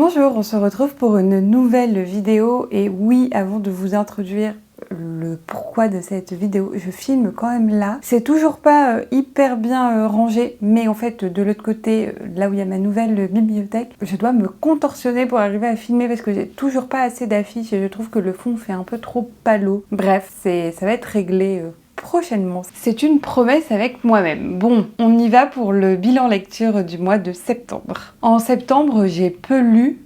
Bonjour, on se retrouve pour une nouvelle vidéo et oui, avant de vous introduire le pourquoi de cette vidéo, je filme quand même là. C'est toujours pas hyper bien rangé, mais en fait de l'autre côté, là où il y a ma nouvelle bibliothèque, je dois me contorsionner pour arriver à filmer parce que j'ai toujours pas assez d'affiches et je trouve que le fond fait un peu trop palo. Bref, ça va être réglé prochainement. C'est une promesse avec moi-même. Bon, on y va pour le bilan lecture du mois de septembre. En septembre, j'ai peu lu,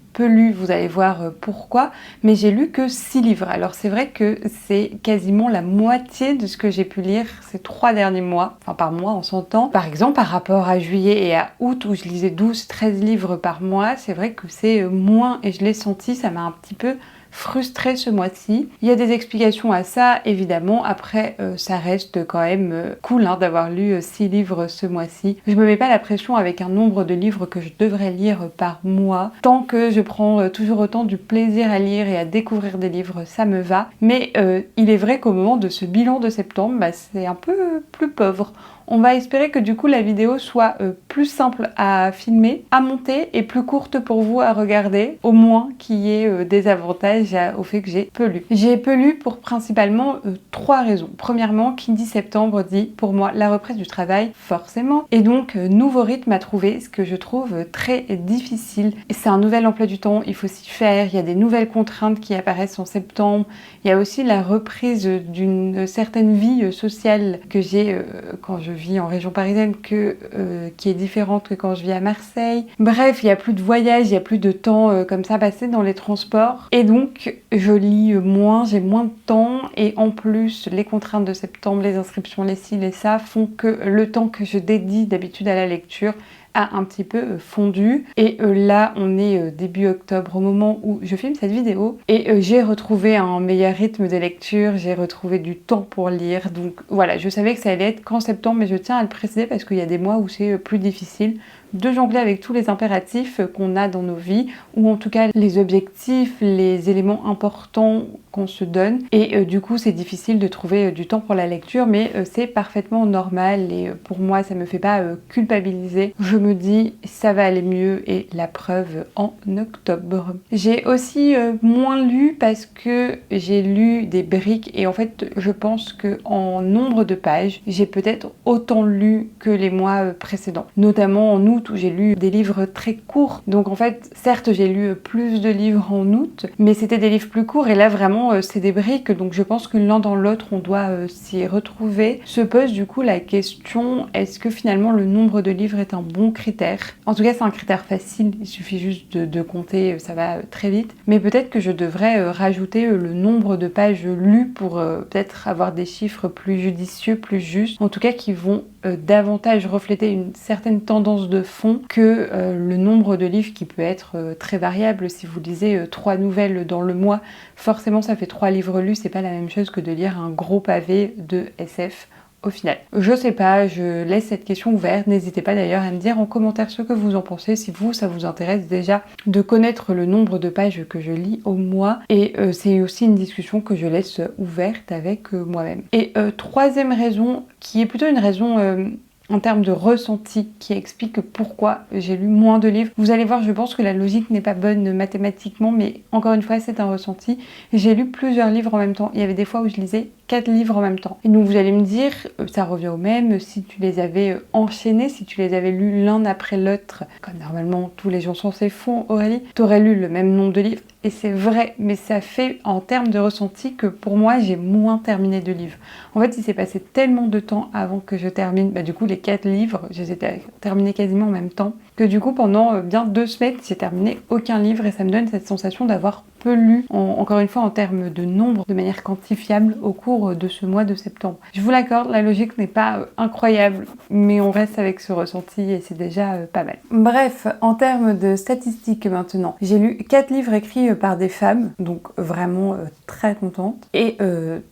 vous allez voir pourquoi, mais j'ai lu que 6 livres. Alors c'est vrai que c'est quasiment la moitié de ce que j'ai pu lire ces 3 derniers mois, enfin par mois on s'entend. Par exemple, par rapport à juillet et à août où je lisais 12-13 livres par mois, c'est vrai que c'est moins et je l'ai senti, ça m'a un petit peu frustrée ce mois-ci. Il y a des explications à ça, évidemment. Après, ça reste quand même cool d'avoir lu 6 livres ce mois-ci. Je me mets pas la pression avec un nombre de livres que je devrais lire par mois. Tant que je prends toujours autant du plaisir à lire et à découvrir des livres, ça me va. Mais il est vrai qu'au moment de ce bilan de septembre, c'est un peu plus pauvre. On va espérer que du coup la vidéo soit plus simple à filmer, à monter et plus courte pour vous à regarder, au moins qu'il y ait des avantages au fait que j'ai peu lu. J'ai peu lu pour principalement 3 raisons. Premièrement, qui dit septembre dit pour moi la reprise du travail, forcément. Et donc nouveau rythme à trouver, ce que je trouve très difficile. C'est un nouvel emploi du temps, il faut s'y faire, il y a des nouvelles contraintes qui apparaissent en septembre. Il y a aussi la reprise d'une certaine vie sociale que j'ai quand je vis en région parisienne qui est différente que quand je vis à Marseille. Bref, il n'y a plus de voyage, il n'y a plus de temps comme ça passé dans les transports. Et donc, je lis moins, j'ai moins de temps. Et en plus, les contraintes de septembre, les inscriptions, les ci, les ça, font que le temps que je dédie d'habitude à la lecture a un petit peu fondu. Et là, on est début octobre, au moment où je filme cette vidéo. Et j'ai retrouvé un meilleur rythme de lecture, j'ai retrouvé du temps pour lire. Donc voilà, je savais que ça allait être qu'en septembre, mais je tiens à le préciser parce qu'il y a des mois où c'est plus difficile de jongler avec tous les impératifs qu'on a dans nos vies, ou en tout cas les objectifs, les éléments importants qu'on se donne. Et du coup, c'est difficile de trouver du temps pour la lecture, mais c'est parfaitement normal et pour moi, ça me fait pas culpabiliser. Je me dis, ça va aller mieux et la preuve en octobre. J'ai aussi moins lu parce que j'ai lu des briques et en fait, je pense que en nombre de pages, j'ai peut-être autant lu que les mois précédents, notamment en août où j'ai lu des livres très courts. Donc en fait, certes, j'ai lu plus de livres en août, mais c'était des livres plus courts et là vraiment, c'est des briques. Donc je pense que l'un dans l'autre, on doit s'y retrouver. Se pose du coup la question, est-ce que finalement le nombre de livres est un bon critère? En tout cas, c'est un critère facile, il suffit juste de compter, ça va très vite. Mais peut-être que je devrais rajouter le nombre de pages lues pour peut-être avoir des chiffres plus judicieux, plus justes, en tout cas qui vont davantage refléter une certaine tendance de fond que le nombre de livres qui peut être très variable. Si vous lisez 3 nouvelles dans le mois, forcément ça fait 3 livres lus, c'est pas la même chose que de lire un gros pavé de SF au final. Je sais pas, je laisse cette question ouverte. N'hésitez pas d'ailleurs à me dire en commentaire ce que vous en pensez, si vous, ça vous intéresse déjà de connaître le nombre de pages que je lis au mois. Et c'est aussi une discussion que je laisse ouverte avec moi-même. Et troisième raison, qui est plutôt une raison en termes de ressenti qui explique pourquoi j'ai lu moins de livres. Vous allez voir, je pense que la logique n'est pas bonne mathématiquement, mais encore une fois, c'est un ressenti. J'ai lu plusieurs livres en même temps. Il y avait des fois où je lisais 4 livres en même temps. Et donc vous allez me dire, ça revient au même, si tu les avais enchaînés, si tu les avais lus l'un après l'autre, comme normalement tous les gens censés font, Aurélie, t'aurais lu le même nombre de livres. Et c'est vrai, mais ça fait en termes de ressenti que pour moi, j'ai moins terminé de livres. En fait, il s'est passé tellement de temps avant que je termine, du coup, les 4 livres, je les ai terminés quasiment en même temps, que du coup, pendant bien 2 semaines, j'ai terminé aucun livre et ça me donne cette sensation d'avoir peu lu, encore une fois en termes de nombre, de manière quantifiable au cours de ce mois de septembre. Je vous l'accorde, la logique n'est pas incroyable, mais on reste avec ce ressenti et c'est déjà pas mal. Bref, en termes de statistiques maintenant, j'ai lu 4 livres écrits par des femmes, donc vraiment très contente, et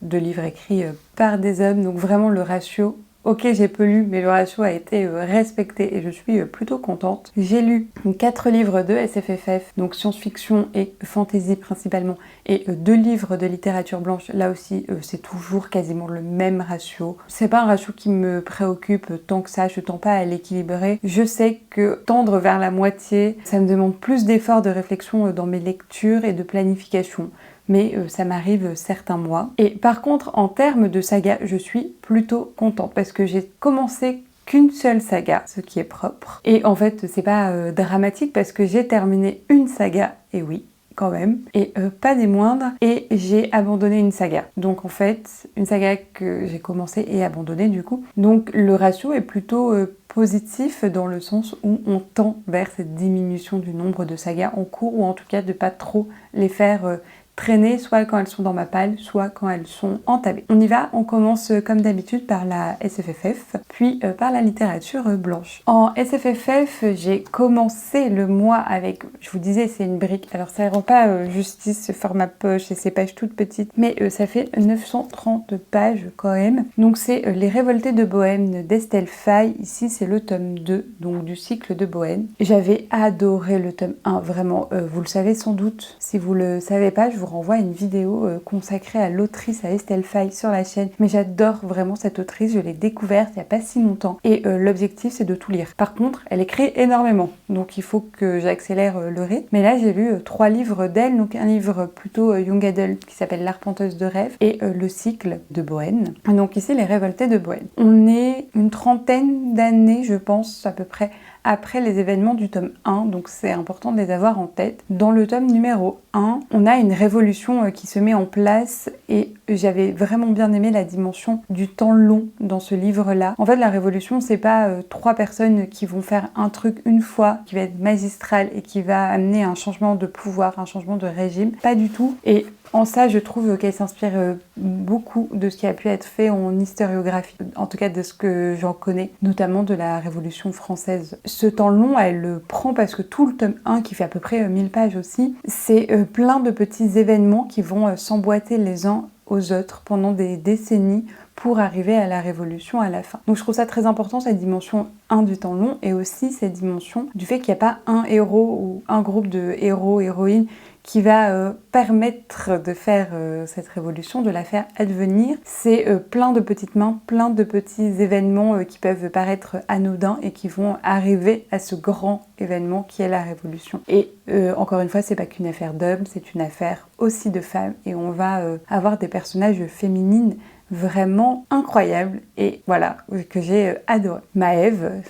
2 livres écrits par des hommes, donc vraiment le ratio Ok, j'ai peu lu, mais le ratio a été respecté et je suis plutôt contente. J'ai lu 4 livres de SFFF, donc science-fiction et fantasy principalement, et 2 livres de littérature blanche. Là aussi, c'est toujours quasiment le même ratio. C'est pas un ratio qui me préoccupe tant que ça, je tends pas à l'équilibrer. Je sais que tendre vers la moitié, ça me demande plus d'efforts de réflexion dans mes lectures et de planification. Mais ça m'arrive certains mois. Et par contre, en termes de saga, je suis plutôt contente parce que j'ai commencé qu'une seule saga, ce qui est propre. Et en fait, c'est pas dramatique parce que j'ai terminé une saga, et oui, quand même, et pas des moindres, et j'ai abandonné une saga. Donc en fait, une saga que j'ai commencé et abandonnée du coup. Donc le ratio est plutôt positif dans le sens où on tend vers cette diminution du nombre de sagas en cours, ou en tout cas de pas trop les faire traîner, soit quand elles sont dans ma palle, soit quand elles sont entamées. On y va, on commence comme d'habitude par la SFFF, puis par la littérature blanche. En SFFF, j'ai commencé le mois avec, je vous disais, c'est une brique, alors ça ne rend pas justice ce format poche et ces pages toutes petites, mais ça fait 930 pages quand même. Donc c'est Les Révoltés de Bohême d'Estelle Faye, ici c'est le tome 2, donc du cycle de Bohême. J'avais adoré le tome 1, vraiment, vous le savez sans doute, si vous le savez pas, je vous renvoie à une vidéo consacrée à l'autrice, à Estelle Faye sur la chaîne. Mais j'adore vraiment cette autrice, je l'ai découverte il n'y a pas si longtemps. Et l'objectif, c'est de tout lire. Par contre, elle écrit énormément, donc il faut que j'accélère le rythme. Mais là, j'ai lu 3 livres d'elle, donc un livre plutôt young adult qui s'appelle L'Arpenteuse de rêve et le cycle de Bohême. Donc ici, Les Révoltés de Bohême. On est une trentaine d'années, je pense, à peu près, après les événements du tome 1, donc c'est important de les avoir en tête. Dans le tome numéro 1, on a une révolution qui se met en place et j'avais vraiment bien aimé la dimension du temps long dans ce livre-là. En fait, la révolution, c'est pas 3 personnes qui vont faire un truc une fois, qui va être magistral et qui va amener un changement de pouvoir, un changement de régime. Pas du tout. Et en ça, je trouve qu'elle s'inspire beaucoup de ce qui a pu être fait en historiographie, en tout cas de ce que j'en connais, notamment de la Révolution française. Ce temps long, elle le prend parce que tout le tome 1, qui fait à peu près 1000 pages aussi, c'est plein de petits événements qui vont s'emboîter les uns aux autres pendant des décennies pour arriver à la Révolution à la fin. Donc je trouve ça très important, cette dimension 1 du temps long, et aussi cette dimension du fait qu'il n'y a pas un héros ou un groupe de héros, héroïnes qui va permettre de faire cette révolution, de la faire advenir. C'est plein de petites mains, plein de petits événements qui peuvent paraître anodins et qui vont arriver à ce grand événement qui est la révolution. Et encore une fois, c'est pas qu'une affaire d'hommes, c'est une affaire aussi de femmes, et on va avoir des personnages féminines vraiment incroyables, et voilà, que j'ai adoré. Maëve,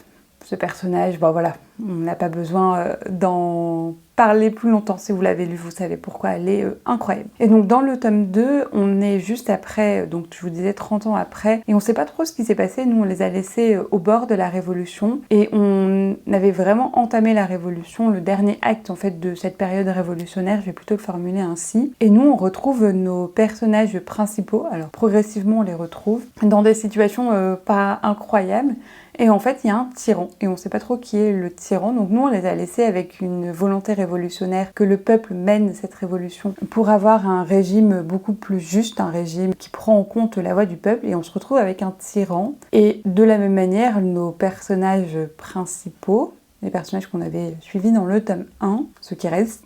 ce personnage, bon voilà, on n'a pas besoin d'en parler plus longtemps. Si vous l'avez lu, vous savez pourquoi elle est incroyable. Et donc dans le tome 2, on est juste après, donc je vous disais 30 ans après, et on sait pas trop ce qui s'est passé. Nous, on les a laissés au bord de la Révolution, et on avait vraiment entamé la Révolution, le dernier acte en fait de cette période révolutionnaire, je vais plutôt le formuler ainsi. Et nous, on retrouve nos personnages principaux, alors progressivement on les retrouve, dans des situations pas incroyables. Et en fait, il y a un tyran, et on ne sait pas trop qui est le tyran. Donc nous, on les a laissés avec une volonté révolutionnaire, que le peuple mène cette révolution pour avoir un régime beaucoup plus juste, un régime qui prend en compte la voix du peuple, et on se retrouve avec un tyran. Et de la même manière, nos personnages principaux, les personnages qu'on avait suivis dans le tome 1, ceux qui restent,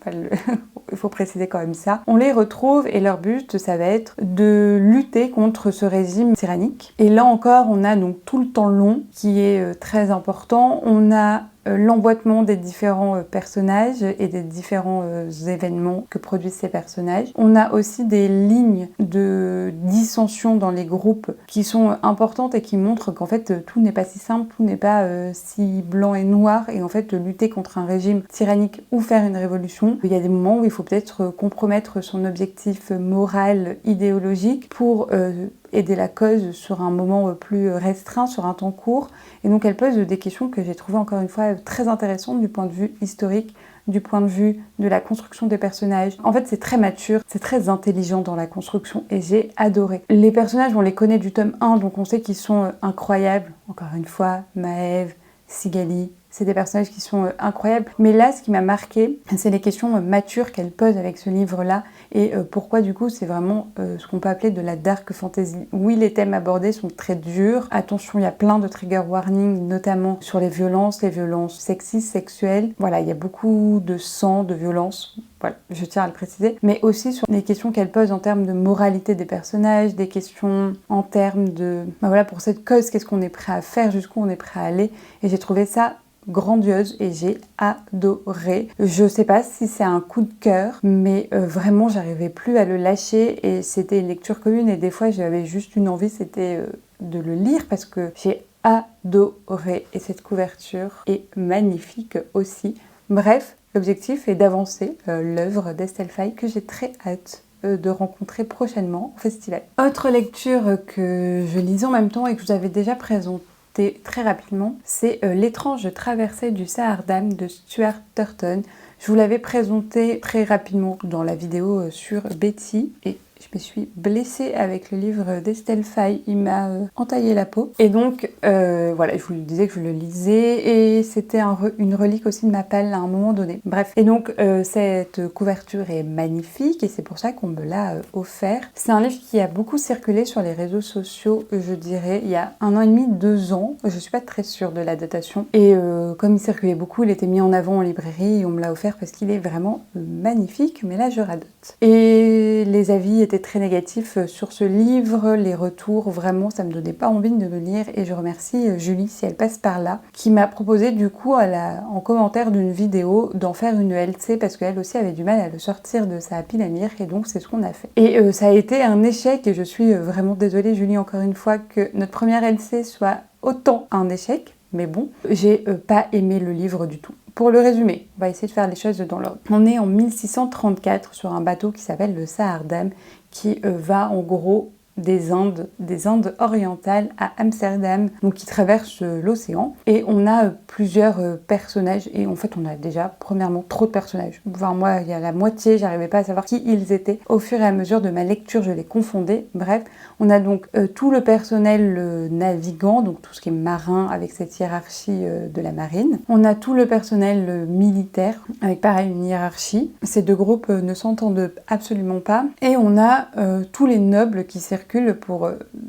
il faut préciser quand même ça, on les retrouve, et leur but, ça va être de lutter contre ce régime tyrannique. Et là encore, on a donc tout le temps long qui est très important. On a l'emboîtement des différents personnages et des différents événements que produisent ces personnages. On a aussi des lignes de dissension dans les groupes qui sont importantes et qui montrent qu'en fait tout n'est pas si simple, tout n'est pas si blanc et noir, et en fait lutter contre un régime tyrannique ou faire une révolution, il y a des moments où il faut peut-être compromettre son objectif moral, idéologique pour aider la cause sur un moment plus restreint, sur un temps court. Et donc elle pose des questions que j'ai trouvées encore une fois très intéressantes du point de vue historique, du point de vue de la construction des personnages. En fait, c'est très mature, c'est très intelligent dans la construction, et j'ai adoré. Les personnages, on les connaît du tome 1, donc on sait qu'ils sont incroyables. Encore une fois, Maëve, Sigali, c'est des personnages qui sont incroyables. Mais là, ce qui m'a marqué, c'est les questions matures qu'elle pose avec ce livre-là et pourquoi du coup c'est vraiment ce qu'on peut appeler de la dark fantasy. Oui, les thèmes abordés sont très durs. Attention, il y a plein de trigger warnings, notamment sur les violences sexistes, sexuelles. Voilà, il y a beaucoup de sang, de violence. Voilà, je tiens à le préciser. Mais aussi sur les questions qu'elle pose en termes de moralité des personnages, des questions en termes de... Ben voilà, pour cette cause, qu'est-ce qu'on est prêt à faire, jusqu'où on est prêt à aller. Et j'ai trouvé ça grandiose et j'ai adoré. Je sais pas si c'est un coup de cœur, mais vraiment j'arrivais plus à le lâcher et c'était une lecture commune et des fois j'avais juste une envie, c'était de le lire parce que j'ai adoré et cette couverture est magnifique aussi. Bref, l'objectif est d'avancer l'œuvre d'Estelle Faye que j'ai très hâte de rencontrer prochainement au festival. Autre lecture que je lisais en même temps et que je vous avais déjà présentée très rapidement, c'est L'étrange traversée du Sahardam de Stuart Turton. Je vous l'avais présenté très rapidement dans la vidéo sur Betty et je me suis blessée avec le livre d'Estelle Faye, il m'a entaillé la peau. Et donc, voilà, je vous le disais que je le lisais et c'était une relique aussi de ma palle à un moment donné. Bref, et donc cette couverture est magnifique et c'est pour ça qu'on me l'a offert. C'est un livre qui a beaucoup circulé sur les réseaux sociaux, je dirais, il y a 1 an et demi, 2 ans. Je suis pas très sûre de la datation. Et comme il circulait beaucoup, il était mis en avant en librairie et on me l'a offert parce qu'il est vraiment magnifique, mais là je radote. Et les avis étaient très négatifs sur ce livre, les retours, vraiment ça me donnait pas envie de le lire et je remercie Julie si elle passe par là, qui m'a proposé du coup en commentaire d'une vidéo d'en faire une LC parce qu'elle aussi avait du mal à le sortir de sa pile à lire et donc c'est ce qu'on a fait. Et ça a été un échec et je suis vraiment désolée Julie encore une fois que notre première LC soit autant un échec, mais bon, j'ai pas aimé le livre du tout. Pour le résumer, on va essayer de faire les choses dans l'ordre. On est en 1634 sur un bateau qui s'appelle le Sahardam, qui va en gros des Indes orientales à Amsterdam, donc qui traverse l'océan. Et on a plusieurs personnages, et en fait on a déjà, premièrement, trop de personnages. Enfin moi, il y a la moitié, j'arrivais pas à savoir qui ils étaient. Au fur et à mesure de ma lecture, je les confondais. Bref, on a donc tout le personnel navigant, donc tout ce qui est marin, avec cette hiérarchie de la marine. On a tout le personnel militaire, avec pareil une hiérarchie. Ces deux groupes ne s'entendent absolument pas. Et on a tous les nobles qui circulent pour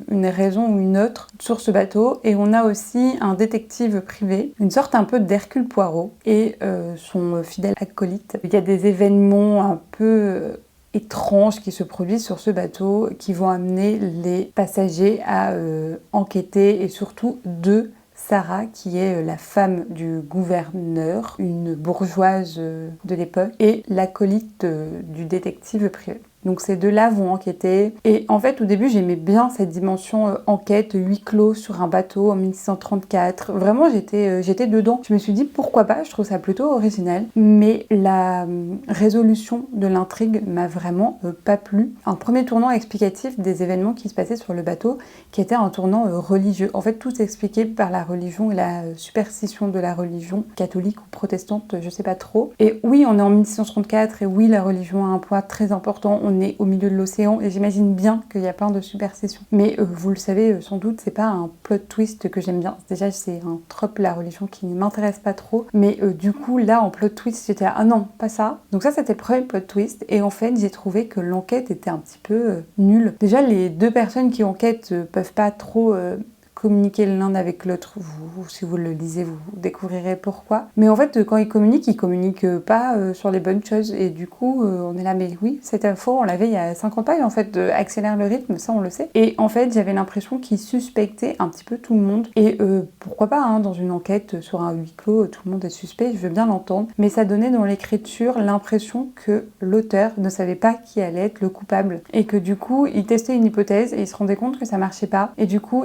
une raison ou une autre sur ce bateau. Et on a aussi un détective privé, une sorte un peu d'Hercule Poirot, et son fidèle acolyte. Il y a des événements un peu étranges qui se produisent sur ce bateau qui vont amener les passagers à enquêter et surtout de Sarah, qui est la femme du gouverneur, une bourgeoise de l'époque, et l'acolyte du détective privé. Donc ces deux-là vont enquêter. Et en fait, au début, j'aimais bien cette dimension enquête, huis clos sur un bateau en 1634. Vraiment, j'étais dedans. Je me suis dit, pourquoi pas, je trouve ça plutôt original. Mais la résolution de l'intrigue m'a vraiment pas plu. Un premier tournant explicatif des événements qui se passaient sur le bateau, qui était un tournant religieux. En fait, tout s'expliquait par la religion et la superstition de la religion, catholique ou protestante, je sais pas trop. Et oui, on est en 1634 et oui, la religion a un poids très important. On est au milieu de l'océan et j'imagine bien qu'il y a plein de superstitions. Mais vous le savez sans doute, c'est pas un plot twist que j'aime bien. Déjà, c'est un trope, la religion, qui ne m'intéresse pas trop. Mais du coup, là, en plot twist, j'étais ah non, pas ça. Donc ça, c'était le premier plot twist. Et en fait, j'ai trouvé que l'enquête était un petit peu nulle. Déjà, les deux personnes qui enquêtent peuvent pas trop communiquer l'un avec l'autre. Si vous le lisez, vous découvrirez pourquoi. Mais en fait, quand ils communiquent pas sur les bonnes choses. Et du coup, on est là, mais oui, cette info, on l'avait il y a 50 pages, en fait, accélère le rythme, ça on le sait. Et en fait, j'avais l'impression qu'ils suspectaient un petit peu tout le monde. Et pourquoi pas, hein, dans une enquête sur un huis clos, tout le monde est suspect, je veux bien l'entendre. Mais ça donnait dans l'écriture l'impression que l'auteur ne savait pas qui allait être le coupable. Et que du coup, il testait une hypothèse et il se rendait compte que ça marchait pas. Et du coup,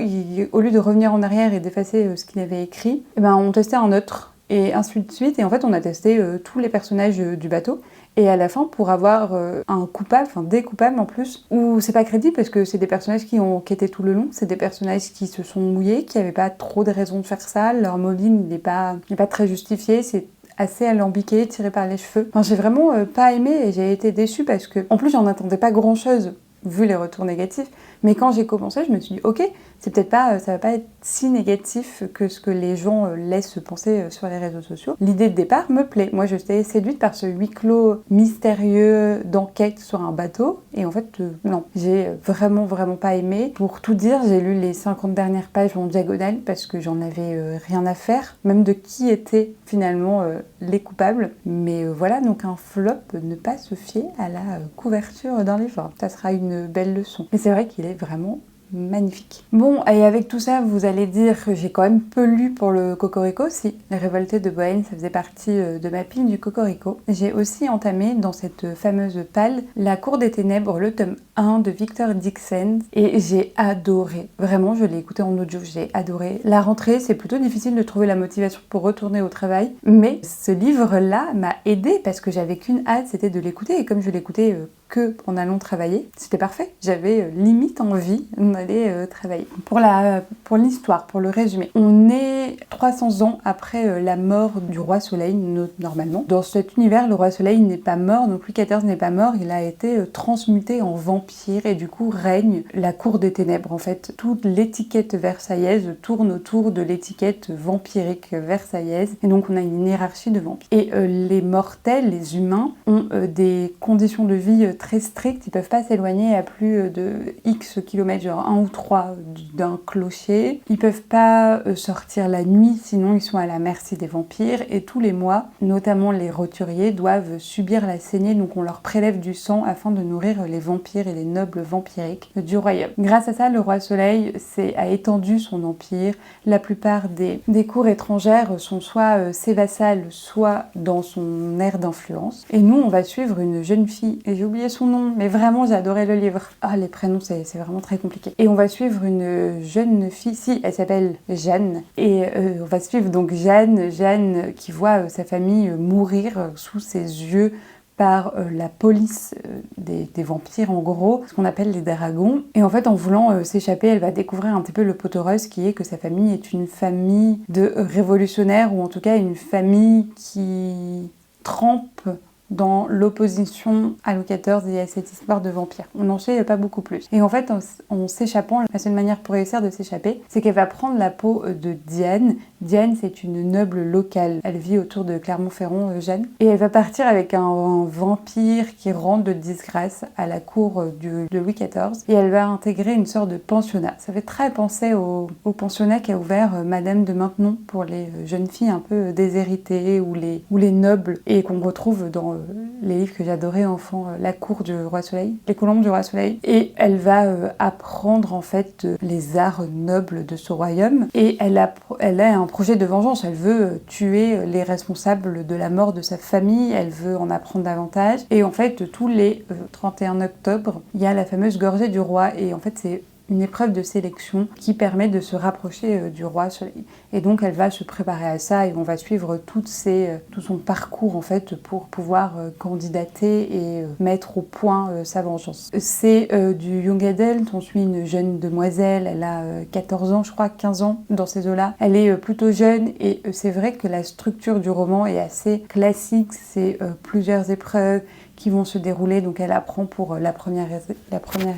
au lieu de revenir en arrière et d'effacer ce qu'il avait écrit, eh ben, on testait un autre, et ainsi de suite. Et en fait, on a testé tous les personnages du bateau. Et à la fin, pour avoir un coupable, enfin des coupables en plus, où c'est pas crédible parce que c'est des personnages qui ont enquêté tout le long, c'est des personnages qui se sont mouillés, qui avaient pas trop de raisons de faire ça, leur moline n'est pas très justifié, c'est assez alambiqué, tiré par les cheveux. Enfin, j'ai vraiment pas aimé et j'ai été déçue parce que, en plus, j'en attendais pas grand chose. vu les retours négatifs. Mais quand j'ai commencé, je me suis dit, ok, c'est peut-être pas, ça va pas être si négatif que ce que les gens laissent penser sur les réseaux sociaux. L'idée de départ me plaît. Moi, je suis séduite par ce huis clos mystérieux d'enquête sur un bateau. Et en fait, non, j'ai vraiment pas aimé. Pour tout dire, j'ai lu les 50 dernières pages en diagonale parce que j'en avais rien à faire, même de qui étaient finalement les coupables. Mais voilà, donc un flop, ne pas se fier à la couverture d'un livre. Ça sera une belle leçon. Mais c'est vrai qu'il est vraiment magnifique. Bon, et avec tout ça, vous allez dire que j'ai quand même peu lu pour le Cocorico. Si, Les Révoltés de Bohème, ça faisait partie de ma pile du Cocorico. J'ai aussi entamé dans cette fameuse palle La Cour des Ténèbres, le tome 1 de Victor Dixon, et j'ai adoré. Vraiment, je l'ai écouté en audio, j'ai adoré. La rentrée, c'est plutôt difficile de trouver la motivation pour retourner au travail, mais ce livre-là m'a aidée parce que j'avais qu'une hâte, c'était de l'écouter, et comme je l'écoutais que en allant travailler, c'était parfait. J'avais limite envie d'aller travailler. Pour l'histoire, pour le résumé, on est 300 ans après la mort du roi Soleil, normalement. Dans cet univers, le roi Soleil n'est pas mort, donc Louis XIV n'est pas mort, il a été transmuté en vampire et du coup règne la cour des ténèbres. En fait, toute l'étiquette versaillaise tourne autour de l'étiquette vampirique versaillaise et donc on a une hiérarchie de vampires. Et les mortels, les humains, ont des conditions de vie très strictes, ils peuvent pas s'éloigner à plus de X kilomètres, genre 1 ou 3 d'un clocher. Ils peuvent pas sortir la nuit, sinon ils sont à la merci des vampires. Et tous les mois, notamment les roturiers, doivent subir la saignée, donc on leur prélève du sang afin de nourrir les vampires et les nobles vampiriques du royaume. Grâce à ça, le roi Soleil a étendu son empire. La plupart des cours étrangères sont soit ses vassales, soit dans son aire d'influence. Et nous, on va suivre une jeune fille, et j'ai oublié son nom, mais vraiment j'ai adoré le livre. Ah, les prénoms, c'est vraiment très compliqué. Et on va suivre une jeune fille, si, elle s'appelle Jeanne, et on va suivre donc Jeanne qui voit sa famille mourir sous ses yeux par la police des vampires, en gros, ce qu'on appelle les dragons. Et en fait, en voulant s'échapper, elle va découvrir un petit peu le pot au rose, qui est que sa famille est une famille de révolutionnaires, ou en tout cas une famille qui trempe dans l'opposition à Louis XIV et à cette histoire de vampire. On n'en sait pas beaucoup plus. Et en fait, en s'échappant, la seule manière pour réussir de s'échapper, c'est qu'elle va prendre la peau de Diane. Diane, c'est une noble locale. Elle vit autour de Clermont-Ferrand, Jeanne. Et elle va partir avec un vampire qui rentre de disgrâce à la cour de Louis XIV. Et elle va intégrer une sorte de pensionnat. Ça fait très penser au pensionnat qu'a ouvert Madame de Maintenon pour les jeunes filles un peu déshéritées ou les nobles, et qu'on retrouve dans les livres que j'adorais enfant, La Cour du Roi Soleil, Les Colombes du Roi Soleil. Et elle va apprendre en fait les arts nobles de ce royaume. Et elle a un projet de vengeance. Elle veut tuer les responsables de la mort de sa famille. Elle veut en apprendre davantage. Et en fait, tous les 31 octobre, il y a la fameuse gorgée du roi. Et en fait, c'est une épreuve de sélection qui permet de se rapprocher du roi Soleil. Et donc elle va se préparer à ça et on va suivre tout son parcours en fait pour pouvoir candidater et mettre au point sa vengeance. C'est du young adult, on suit une jeune demoiselle, elle a 14 ans je crois, 15 ans dans ces eaux-là. Elle est plutôt jeune et c'est vrai que la structure du roman est assez classique, c'est plusieurs épreuves qui vont se dérouler, donc elle apprend pour la première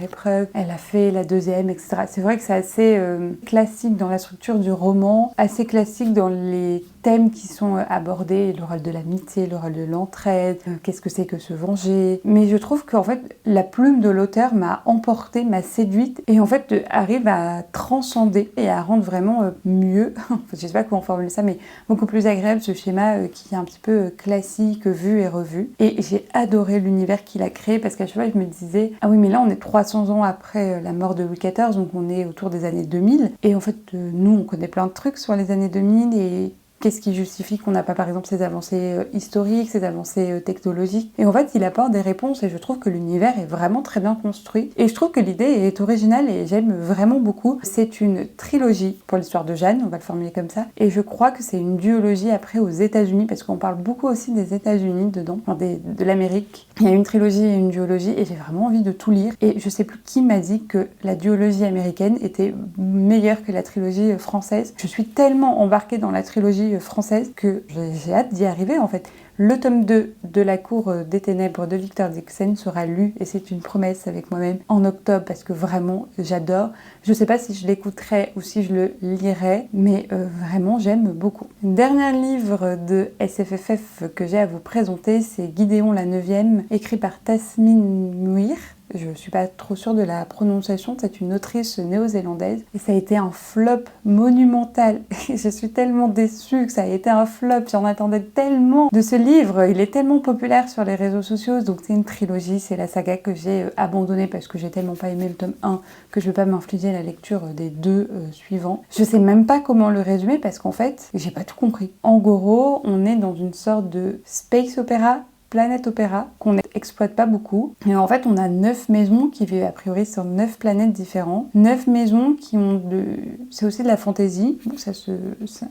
épreuve, elle a fait la deuxième, etc. C'est vrai que c'est assez classique dans la structure du roman, assez classique dans les thèmes qui sont abordés, le rôle de l'amitié, le rôle de l'entraide, qu'est-ce que c'est que se venger. Mais je trouve qu'en fait, la plume de l'auteur m'a emportée, m'a séduite, et en fait arrive à transcender et à rendre vraiment mieux, je sais pas comment formuler ça, mais beaucoup plus agréable ce schéma qui est un petit peu classique, vu et revu. Et j'ai adoré l'univers qu'il a créé, parce qu'à chaque fois je me disais, ah oui mais là on est 300 ans après la mort de Louis XIV, donc on est autour des années 2000, et en fait nous on connaît plein de trucs sur les années 2000, et qu'est-ce qui justifie qu'on n'a pas par exemple ces avancées historiques, ces avancées technologiques. Et en fait il apporte des réponses et je trouve que l'univers est vraiment très bien construit. Et je trouve que l'idée est originale et j'aime vraiment beaucoup. C'est une trilogie pour l'histoire de Jeanne, on va le formuler comme ça. Et je crois que c'est une duologie après aux États-Unis, parce qu'on parle beaucoup aussi des États-Unis dedans, de l'Amérique. Il y a une trilogie et une duologie et j'ai vraiment envie de tout lire. Et je sais plus qui m'a dit que la duologie américaine était meilleure que la trilogie française. Je suis tellement embarquée dans la trilogie française que j'ai hâte d'y arriver en fait. le tome 2 de La Cour des Ténèbres de Victor Dixon sera lu, et c'est une promesse avec moi-même, en octobre, parce que vraiment j'adore. Je sais pas si je l'écouterai ou si je le lirai, mais vraiment j'aime beaucoup. Le dernier livre de SFFF que j'ai à vous présenter, c'est Gideon la 9e, écrit par Tasmin Muir. Je suis pas trop sûre de la prononciation, c'est une autrice néo-zélandaise. Et ça a été un flop monumental. Je suis tellement déçue que ça a été un flop. J'en attendais tellement de ce livre. Il est tellement populaire sur les réseaux sociaux. Donc c'est une trilogie, c'est la saga que j'ai abandonnée parce que j'ai tellement pas aimé le tome 1 que je vais pas m'infliger la lecture des deux suivants. Je sais même pas comment le résumer parce qu'en fait, j'ai pas tout compris. En gros, on est dans une sorte de space opéra, planète opéra, qu'on n'exploite pas beaucoup. Et en fait, on a 9 maisons qui vivent a priori sur 9 planètes différentes. 9 maisons qui ont c'est aussi de la fantasy. Donc ça se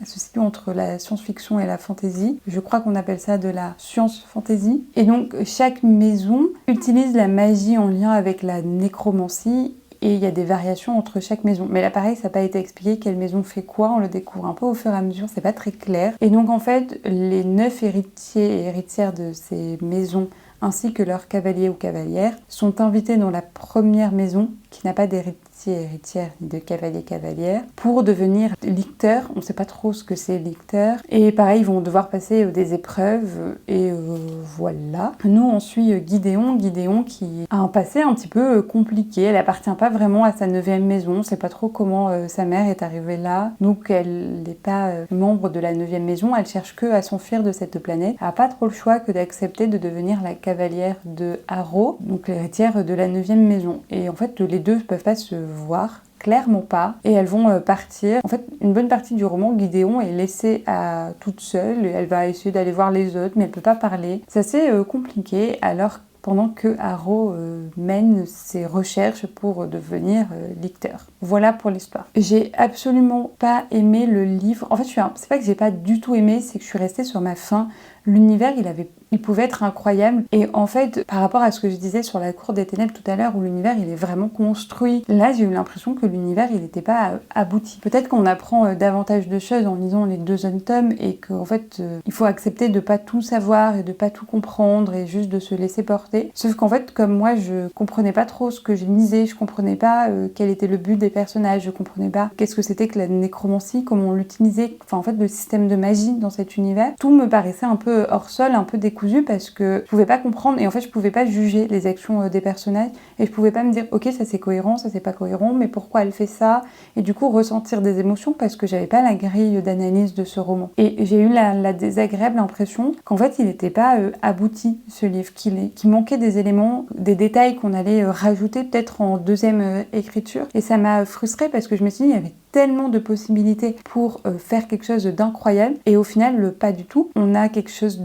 situe entre la science-fiction et la fantasy. Je crois qu'on appelle ça de la science-fantasy. Et donc, chaque maison utilise la magie en lien avec la nécromancie. Et il y a des variations entre chaque maison. Mais là, pareil, ça n'a pas été expliqué quelle maison fait quoi. On le découvre un peu au fur et à mesure. C'est pas très clair. Et donc, en fait, les 9 héritiers et héritières de ces maisons, ainsi que leurs cavaliers ou cavalières, sont invités dans la première maison, qui n'a pas d'héritier héritière ni de cavalier-cavalière, pour devenir licteurs. On ne sait pas trop ce que c'est licteur. Et pareil, ils vont devoir passer des épreuves. Et voilà. Nous, on suit Gideon qui a un passé un petit peu compliqué. Elle appartient pas vraiment à sa 9e maison. On ne sait pas trop comment sa mère est arrivée là. Donc, elle n'est pas membre de la 9e maison. Elle cherche que à s'enfuir de cette planète. Elle n'a pas trop le choix que d'accepter de devenir la cavalière de Harrow, donc l'héritière de la 9e maison. Et en fait, les deux ne peuvent pas se voir, clairement pas, et elles vont partir. En fait, une bonne partie du roman, Gideon est laissée toute seule, et elle va essayer d'aller voir les autres, mais elle peut pas parler. C'est assez compliqué, alors pendant que Harrow mène ses recherches pour devenir licteur. Voilà pour l'histoire. J'ai absolument pas aimé le livre. En fait, c'est pas que j'ai pas du tout aimé, c'est que je suis restée sur ma faim. L'univers, il pouvait être incroyable. Et en fait, par rapport à ce que je disais sur La Cour des Ténèbres tout à l'heure, où l'univers, il est vraiment construit, là, j'ai eu l'impression que l'univers, il n'était pas abouti. Peut-être qu'on apprend davantage de choses en lisant les 2 tomes et qu'en fait, il faut accepter de pas tout savoir et de pas tout comprendre et juste de se laisser porter. Sauf qu'en fait, comme moi, je comprenais pas trop ce que je lisais, je comprenais pas quel était le but des personnages, je comprenais pas qu'est-ce que c'était que la nécromancie, comment on l'utilisait, enfin en fait, le système de magie dans cet univers. Tout me paraissait un peu hors sol, un peu décousu parce que je pouvais pas comprendre et en fait je pouvais pas juger les actions des personnages et je pouvais pas me dire ok ça c'est cohérent, ça c'est pas cohérent, mais pourquoi elle fait ça, et du coup ressentir des émotions parce que j'avais pas la grille d'analyse de ce roman. Et j'ai eu la désagréable impression qu'en fait il n'était pas abouti ce livre, qu'il manquait des éléments, des détails qu'on allait rajouter peut-être en 2e écriture, et ça m'a frustrée parce que je me suis dit il y avait tellement de possibilités pour faire quelque chose d'incroyable et au final pas du tout. On a quelque chose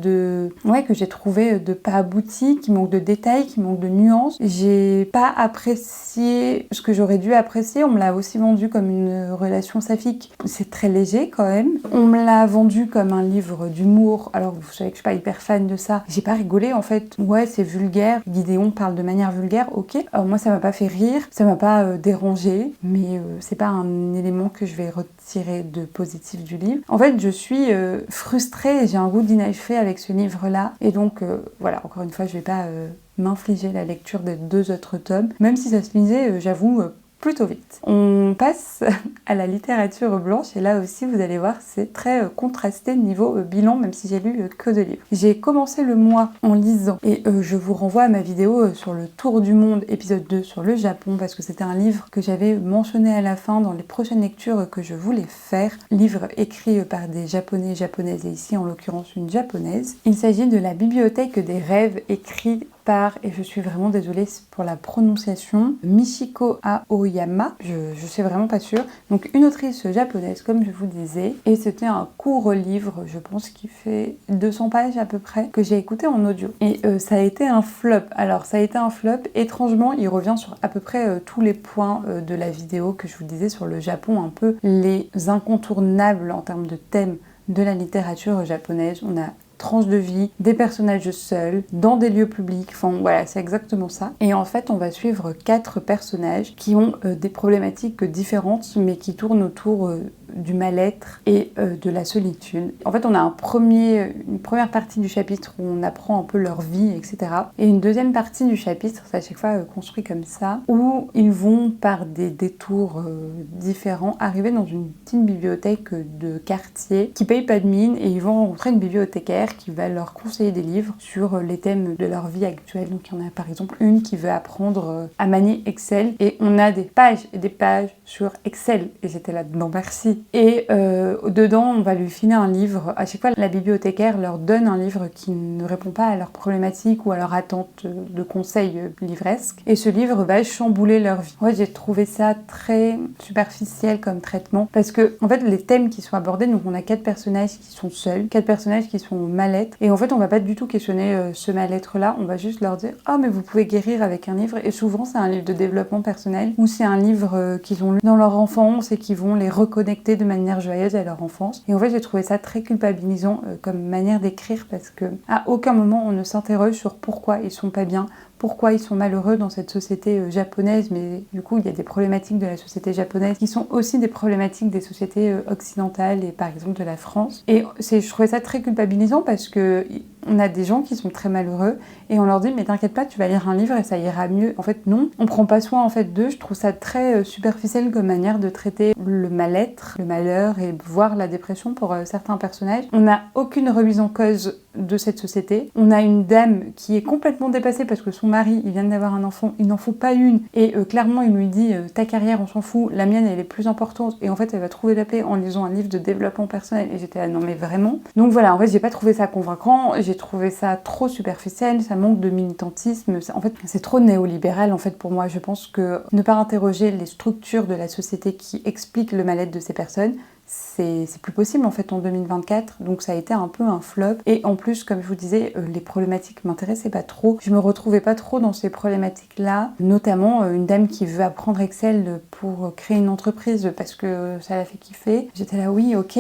que j'ai trouvé de pas abouti, qui manque de détails, qui manque de nuances. J'ai pas apprécié ce que j'aurais dû apprécier. On me l'a aussi vendu comme une relation saphique. C'est très léger quand même. On me l'a vendu comme un livre d'humour. Alors vous savez que je suis pas hyper fan de ça. J'ai pas rigolé en fait. Ouais, c'est vulgaire. Gideon parle de manière vulgaire, ok. Alors moi ça m'a pas fait rire, ça m'a pas dérangé, mais c'est pas un élément que je vais retirer de positif du livre. En fait, je suis frustrée et j'ai un goût d'inachevé avec ce livre-là. Et donc, voilà, encore une fois, je vais pas m'infliger la lecture des 2 autres tomes, même si ça se lisait, j'avoue, plutôt vite. On passe à la littérature blanche et là aussi vous allez voir c'est très contrasté niveau bilan, même si j'ai lu que 2 livres. J'ai commencé le mois en lisant et je vous renvoie à ma vidéo sur le tour du monde épisode 2 sur le Japon parce que c'était un livre que j'avais mentionné à la fin dans les prochaines lectures que je voulais faire. Livre écrit par des japonais et japonaises et ici en l'occurrence une japonaise. Il s'agit de la bibliothèque des rêves écrit par, et je suis vraiment désolée pour la prononciation, Michiko Aoyama, je suis vraiment pas sûre. Donc une autrice japonaise comme je vous disais, et c'était un court livre, je pense qu'il fait 200 pages à peu près, que j'ai écouté en audio. Et ça a été un flop. Alors ça a été un flop, étrangement il revient sur à peu près tous les points de la vidéo que je vous disais sur le Japon, un peu les incontournables en termes de thème de la littérature japonaise. On a tranche de vie, des personnages seuls, dans des lieux publics, enfin voilà, c'est exactement ça. Et en fait, on va suivre 4 personnages qui ont des problématiques différentes, mais qui tournent autour du mal-être et de la solitude. En fait, on a une première partie du chapitre où on apprend un peu leur vie, etc. Et une deuxième partie du chapitre, c'est à chaque fois construit comme ça, où ils vont par des détours différents arriver dans une petite bibliothèque de quartier qui paye pas de mine, et ils vont rencontrer une bibliothécaire qui va leur conseiller des livres sur les thèmes de leur vie actuelle. Donc il y en a par exemple une qui veut apprendre à manier Excel, et on a des pages et des pages sur Excel, et j'étais là-dedans, merci. Et dedans, on va lui filer un livre. À chaque fois, la bibliothécaire leur donne un livre qui ne répond pas à leurs problématiques ou à leur attente de conseils livresques, et ce livre va chambouler leur vie. Moi, j'ai trouvé ça très superficiel comme traitement, parce que en fait, les thèmes qui sont abordés, donc on a 4 personnages qui sont seuls, 4 personnages qui sont au mal-être, et en fait, on va pas du tout questionner ce mal-être-là, on va juste leur dire « Ah, mais vous pouvez guérir avec un livre », et souvent, c'est un livre de développement personnel, ou c'est un livre qu'ils ont lu dans leur enfance et qui vont les reconnecter de manière joyeuse à leur enfance. Et en fait, j'ai trouvé ça très culpabilisant comme manière d'écrire, parce que à aucun moment on ne s'interroge sur pourquoi ils sont pas bien, pourquoi ils sont malheureux dans cette société japonaise, mais du coup il y a des problématiques de la société japonaise qui sont aussi des problématiques des sociétés occidentales et par exemple de la France. Et je trouvais ça très culpabilisant, parce que on a des gens qui sont très malheureux et on leur dit mais t'inquiète pas, tu vas lire un livre et ça ira mieux. En fait non, on prend pas soin en fait d'eux. Je trouve ça très superficiel comme manière de traiter le mal-être, le malheur et voire la dépression pour certains personnages. On n'a aucune remise en cause de cette société. On a une dame qui est complètement dépassée parce que son mari, il vient d'avoir un enfant, il n'en faut pas une, et clairement il lui dit ta carrière on s'en fout, la mienne elle est plus importante, et en fait elle va trouver la paix en lisant un livre de développement personnel, et j'étais là non mais vraiment. Donc voilà, en fait j'ai pas trouvé ça convaincant, j'ai trouvé ça trop superficiel, ça manque de militantisme, en fait c'est trop néolibéral en fait pour moi. Je pense que ne pas interroger les structures de la société qui expliquent le mal-être de ces personnes, c'est plus possible en fait en 2024, donc ça a été un peu un flop. Et en plus, comme je vous disais, les problématiques m'intéressaient pas trop, je me retrouvais pas trop dans ces problématiques là, notamment une dame qui veut apprendre Excel pour créer une entreprise parce que ça la fait kiffer. J'étais là oui ok,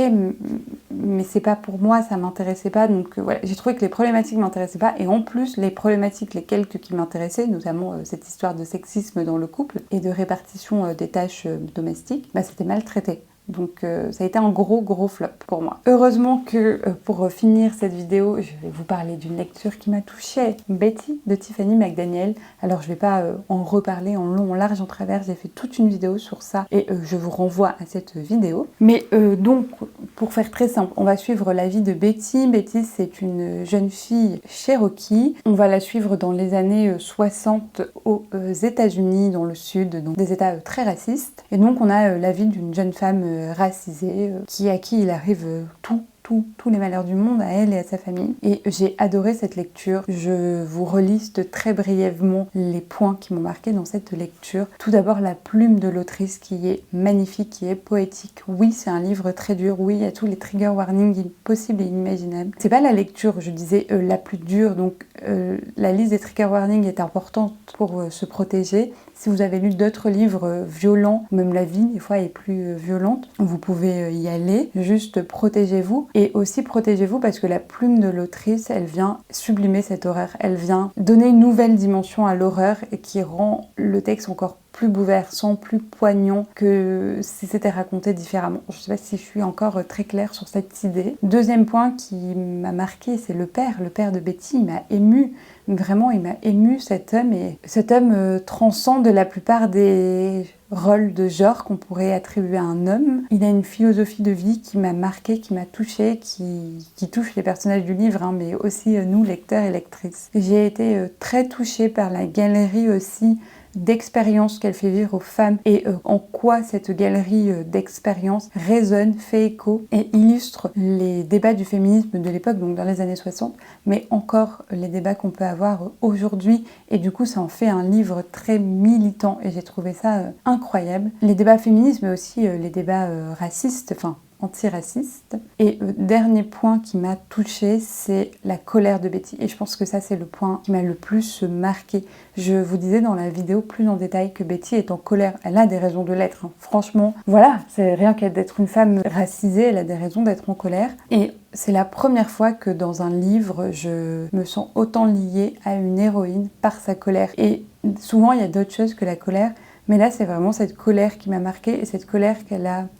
mais c'est pas pour moi, ça m'intéressait pas, donc voilà, j'ai trouvé que les problématiques m'intéressaient pas, et en plus les problématiques, les quelques qui m'intéressaient, notamment cette histoire de sexisme dans le couple et de répartition des tâches domestiques, bah c'était mal traité. Donc ça a été un gros flop pour moi. Heureusement que pour finir cette vidéo, je vais vous parler d'une lecture qui m'a touchée. Betty de Tiffany McDaniel. Alors je vais pas en reparler en long, en large, en travers. J'ai fait toute une vidéo sur ça et je vous renvoie à cette vidéo. Mais donc pour faire très simple, on va suivre la vie de Betty. Betty c'est une jeune fille Cherokee. On va la suivre dans les années 60 aux États-Unis, dans le sud, donc des États très racistes. Et donc on a la vie d'une jeune femme racisée, à qui il arrive tous les malheurs du monde, à elle et à sa famille. Et j'ai adoré cette lecture. Je vous reliste très brièvement les points qui m'ont marqué dans cette lecture. Tout d'abord, la plume de l'autrice qui est magnifique, qui est poétique. Oui, c'est un livre très dur. Oui, il y a tous les trigger warnings possibles et inimaginables. C'est pas la lecture, je disais, la plus dure. Donc, la liste des trigger warnings est importante pour se protéger. Si vous avez lu d'autres livres violents, même la vie des fois est plus violente, vous pouvez y aller. Juste protégez-vous. Et aussi protégez-vous parce que la plume de l'autrice, elle vient sublimer cette horreur. Elle vient donner une nouvelle dimension à l'horreur et qui rend le texte encore plus bouleversant, plus poignant que si c'était raconté différemment. Je ne sais pas si je suis encore très claire sur cette idée. Deuxième point qui m'a marqué, c'est le père de Betty. Il m'a émue. Vraiment, il m'a ému cet homme, et cet homme transcende la plupart des rôles de genre qu'on pourrait attribuer à un homme. Il a une philosophie de vie qui m'a marquée, qui m'a touchée, qui touche les personnages du livre, hein, mais aussi nous, lecteurs et lectrices. J'ai été très touchée par la galerie aussi d'expériences qu'elle fait vivre aux femmes et en quoi cette galerie d'expériences résonne, fait écho et illustre les débats du féminisme de l'époque, donc dans les années 60, mais encore les débats qu'on peut avoir aujourd'hui, et du coup ça en fait un livre très militant et j'ai trouvé ça incroyable. Les débats féministes mais aussi les débats racistes, enfin antiracistes. Et dernier point qui m'a touchée, c'est la colère de Betty. Et je pense que ça, c'est le point qui m'a le plus marqué. Je vous disais dans la vidéo plus en détail que Betty est en colère. Elle a des raisons de l'être, hein. Franchement, voilà, c'est rien qu'à d'être une femme racisée, elle a des raisons d'être en colère. Et c'est la première fois que dans un livre, je me sens autant liée à une héroïne par sa colère. Et souvent, il y a d'autres choses que la colère, Mais là, c'est vraiment cette colère qui m'a marquée et cette colère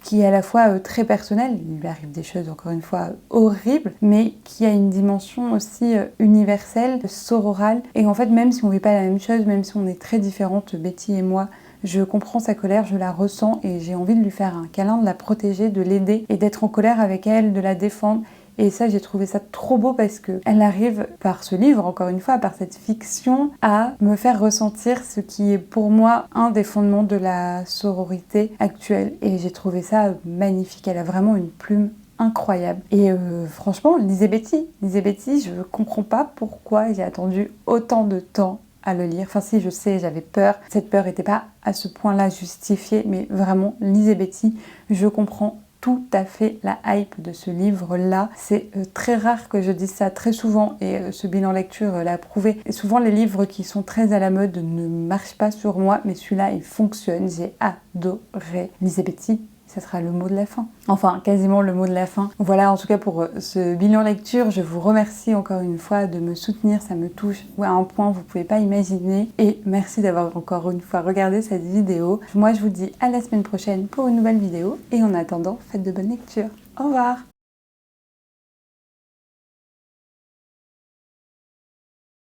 qui est à la fois très personnelle. Il lui arrive des choses, encore une fois, horribles, mais qui a une dimension aussi universelle, sororale. Et en fait, même si on ne vit pas la même chose, même si on est très différentes, Betty et moi, je comprends sa colère, je la ressens et j'ai envie de lui faire un câlin, de la protéger, de l'aider et d'être en colère avec elle, de la défendre. Et ça, j'ai trouvé ça trop beau parce qu'elle arrive, par ce livre, encore une fois, par cette fiction, à me faire ressentir ce qui est pour moi un des fondements de la sororité actuelle. Et j'ai trouvé ça magnifique. Elle a vraiment une plume incroyable. Et franchement, lisez Betty. Lisez Betty, je comprends pas pourquoi j'ai attendu autant de temps à le lire. Enfin si, je sais, j'avais peur. Cette peur n'était pas à ce point-là justifiée, mais vraiment, lisez Betty. Je comprends tout à fait la hype de ce livre-là. C'est très rare que je dise ça très souvent et ce bilan lecture l'a prouvé. Et souvent les livres qui sont très à la mode ne marchent pas sur moi, mais celui-là il fonctionne. J'ai adoré. Lisez Betty, ça sera le mot de la fin. Enfin, quasiment le mot de la fin. Voilà, en tout cas pour ce bilan lecture, je vous remercie encore une fois de me soutenir, ça me touche à un point vous pouvez pas imaginer. Et merci d'avoir encore une fois regardé cette vidéo. Moi, je vous dis à la semaine prochaine pour une nouvelle vidéo. Et en attendant, faites de bonnes lectures. Au revoir!